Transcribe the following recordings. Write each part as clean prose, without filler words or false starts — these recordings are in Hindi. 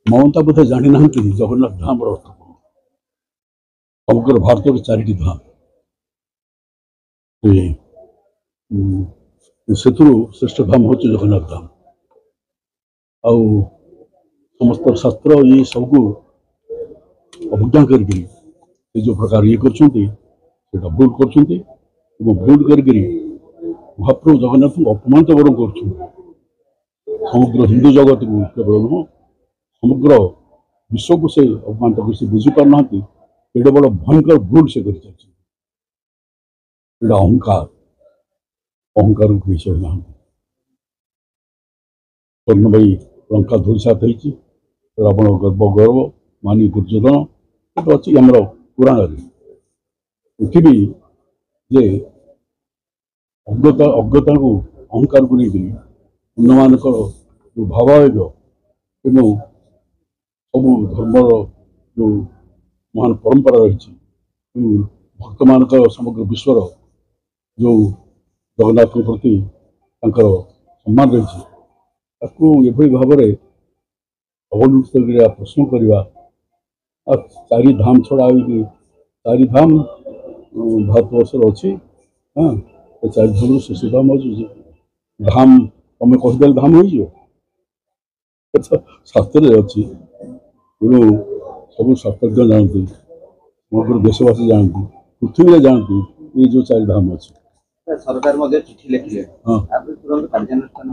ममता बोधे जानी ना जगन्नाथ धाम अर्थ कौन। समग्र भारत में 4टी धाम से श्रेष्ठ धाम हूँ जगन्नाथ धाम। आउ समस्त शास्त्र ये सबको अवज्ञा करके जो प्रकार ये कर भूल कर भूल करके महाप्रभु जगन्नाथ को अपमानित बरम कर समग्र हिंदू जगत को केवल नुह समग्र विश्व को से अपमानित कर बुझी पारना एडे बड़ भयंकर भूल से कर अहंकार अहंकार ना स्वर्णमयी लंका धूलिसात होती रावण गर्व गर्व मानी दुर्योधन ये अच्छी आम पुराण पृथ्वी जे अज्ञता को अहंकार को लेकर अन्य जो भावावेग तेणु सब धर्मर जो महान परंपरा रही भक्त मान समग्र विश्वर जो जगन्नाथ प्रति सम्मान रही भाव में अवलुप्त प्रश्न करवा 4 धाम छड़ा 4 धाम भारतवर्ष अच्छी। हाँ 4 धाम शिशु धाम अच्छे धाम तुम कहदे धाम हो शास्त्र अच्छी तेणु सब शास्त्रज्ञ जानती समग्र देशवासी जानती पृथ्वी में जानती ये जो 4 धाम अच्छी। सरकार चिठी लिखिले तुरंत कार्यानुष्ठान हम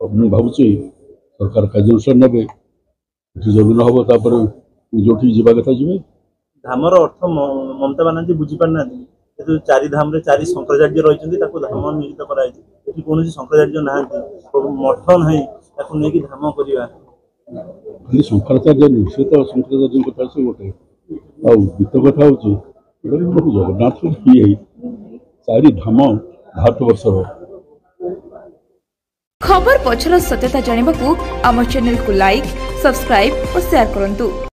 मुझे भावुँ सरकार कार्यानुष्ठान ने जरूर हम तापर जो जावा कथा जी धामर अर्थ ममता बानार्जी बुझी पारना 4 धाम रे 4 शंकराचार्य रही धाम निहित कर कौन शंकराचार्य ना मठ ना नहीं धाम करवा खाली शंकराचार्य नहीं सी तो शंकराचार्य कथा से गोटे आत कथा हूँ जगन्नाथ ये 4 धाम भारतवर्ष खबर पछर सत्यता जानिबाकू आम चैनल को लाइक सब्सक्राइब और शेयर करंतु।